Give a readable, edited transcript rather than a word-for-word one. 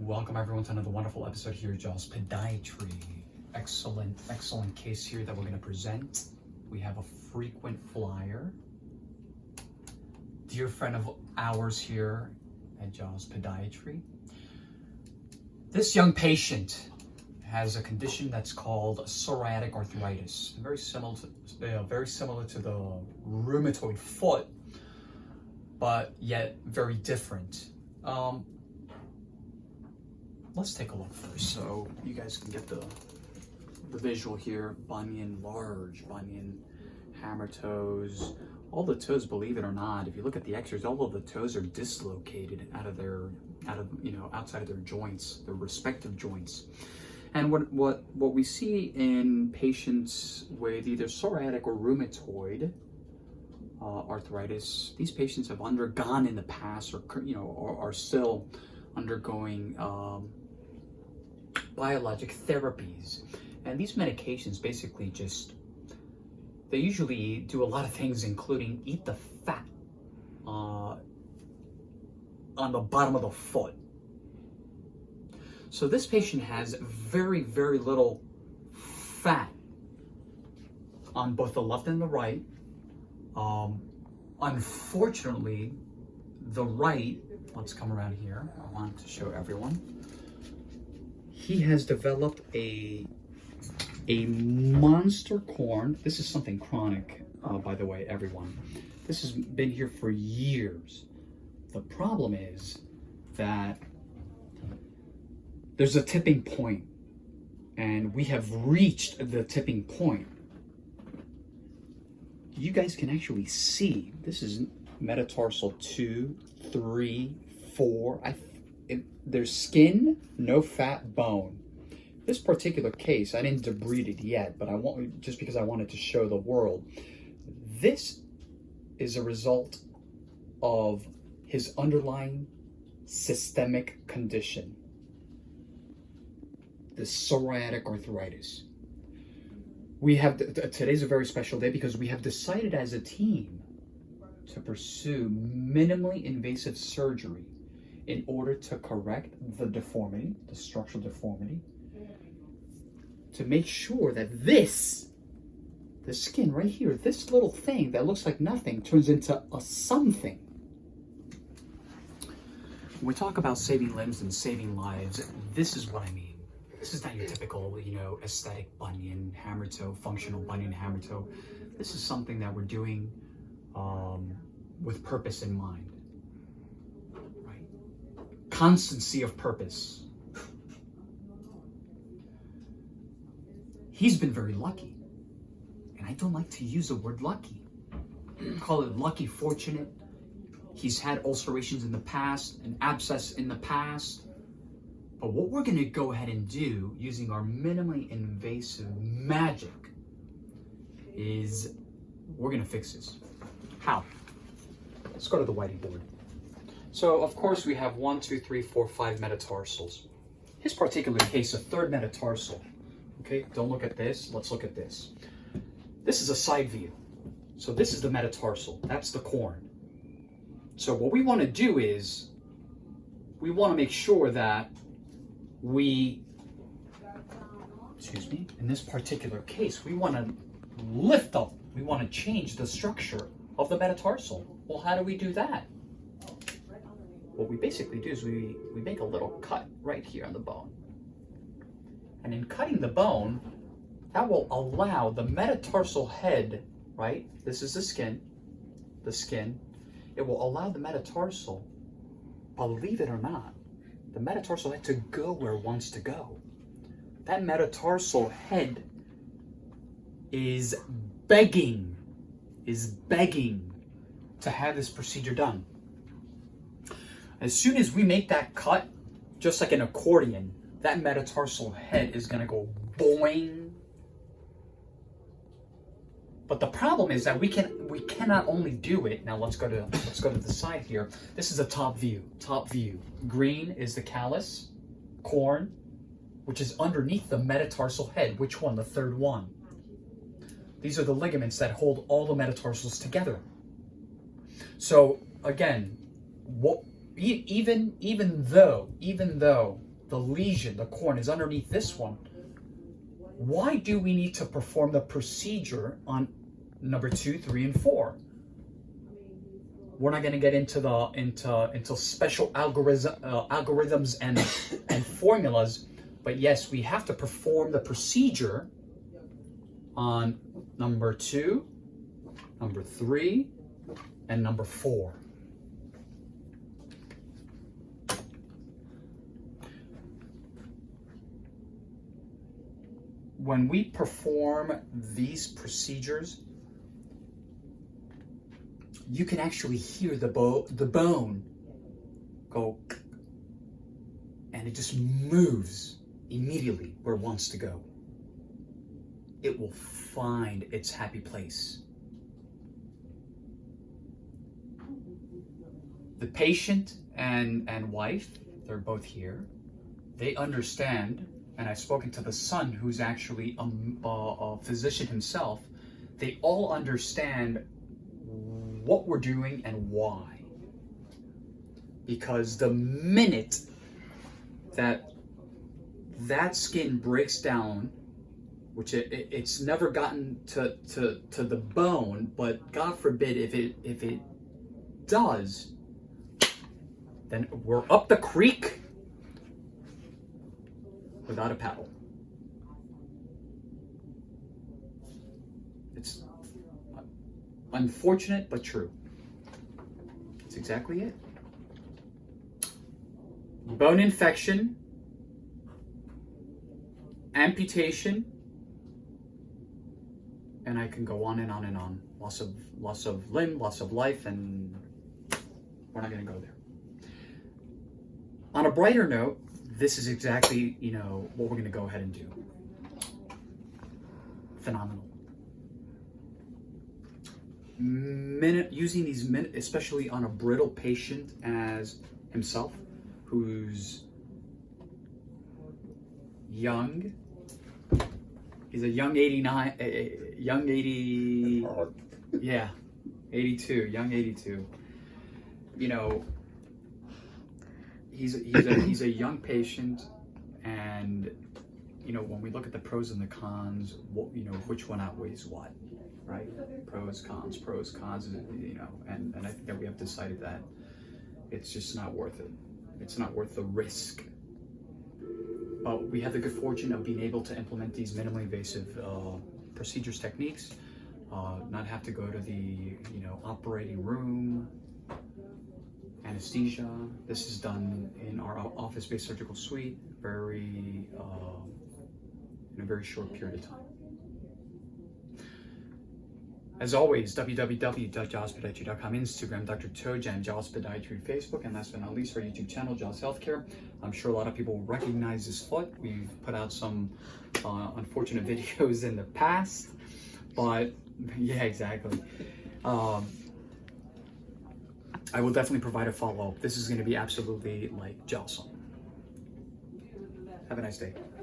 Welcome everyone to another wonderful episode here, Jaws Podiatry. Excellent case here that we're going to present. We have a frequent flyer, dear friend of ours here at Jaws Podiatry. This young patient has a condition that's called psoriatic arthritis, very similar to the rheumatoid foot, but yet very different. Let's take a look first, so you guys can get the visual here. Large bunion, hammer toes. All the toes, believe it or not, if you look at the X-rays, all of the toes are dislocated outside of their joints, their respective joints. And what we see in patients with either psoriatic or rheumatoid arthritis, these patients have undergone in the past, or are still undergoing biologic therapies. And these medications basically they usually do a lot of things, including eat the fat on the bottom of the foot. So this patient has very, very little fat on both the left and the right. Unfortunately, the right, let's come around here. I want to show everyone. He has developed a monster corn. This is something chronic, by the way, everyone. This has been here for years. The problem is that there's a tipping point, and we have reached the tipping point. You guys can actually see, this is metatarsal 2, 3, 4. There's skin, no fat, bone. This particular case, I didn't debride it yet, but just because I wanted to show the world. This is a result of his underlying systemic condition, the psoriatic arthritis. Today's a very special day because we have decided as a team to pursue minimally invasive surgery in order to correct the deformity, the structural deformity, to make sure that the skin right here, this little thing that looks like nothing turns into a something. When we talk about saving limbs and saving lives, this is what I mean. This is not your typical, aesthetic bunion, hammer toe, functional bunion, hammer toe. This is something that we're doing with purpose in mind. Constancy of purpose. He's been very lucky. And I don't like to use the word lucky. Call it lucky, fortunate. He's had ulcerations in the past, an abscess in the past. But what we're going to go ahead and do using our minimally invasive magic is we're going to fix this. How? Let's go to the whitey board. So, of course, we have 1, 2, 3, 4, 5 metatarsals. His particular case, a third metatarsal. Okay, don't look at this. Let's look at this. This is a side view. So this is the metatarsal. That's the corn. So what we want to do is we want to make sure that in this particular case, we want to lift up. We want to change the structure of the metatarsal. Well, how do we do that? What we basically do is we make a little cut right here on the bone. And in cutting the bone, that will allow the metatarsal head, right? This is the skin. It will allow the metatarsal, believe it or not, the metatarsal head to go where it wants to go. That metatarsal head is begging to have this procedure done. As soon as we make that cut, just like an accordion, that metatarsal head is going to go boing. But the problem is that we cannot only do it. Now let's go to the side here. This is a top view. Green is the callus, corn, which is underneath the metatarsal head. Which one? The third one. These are the ligaments that hold all the metatarsals together. So again, even though the lesion, the corn, is underneath this one, why do we need to perform the procedure on number 2, 3, and 4? We're not going to get into special algorithms and formulas, but yes, we have to perform the procedure on number 2, number 3, and number 4. When we perform these procedures, you can actually hear the bone go, and it just moves immediately where it wants to go. It will find its happy place. The patient and wife, they're both here. They understand, and I've spoken to the son, who's actually a physician himself. They all understand what we're doing and why. Because the minute that skin breaks down, which it's never gotten to the bone, but God forbid if it does, then we're up the creek without a paddle. It's unfortunate, but true. That's exactly it. Bone infection, amputation, and I can go on and on and on. Loss of limb, loss of life, and we're not going to go there. On a brighter note, this is exactly, what we're going to go ahead and do. Phenomenal. Using these minutes, especially on a brittle patient as himself, who's young. He's a young 89, young 80, yeah, 82, young 82. He's a young patient, and when we look at the pros and the cons, which one outweighs what, right? Pros, cons, and I think that we have decided that it's just not worth it. It's not worth the risk. But we have the good fortune of being able to implement these minimally invasive procedures, techniques, not have to go to the operating room, anesthesia. This is done in our office-based surgical suite, in a very short period of time. As always, www.jawspodiatry.com, Instagram, Dr. Tojan, Jaws Podiatry, Facebook, and last but not least, our YouTube channel, Jaws Healthcare. I'm sure a lot of people will recognize this foot. We've put out some unfortunate videos in the past, but yeah, exactly. I will definitely provide a follow-up. This is going to be absolutely awesome. Have a nice day.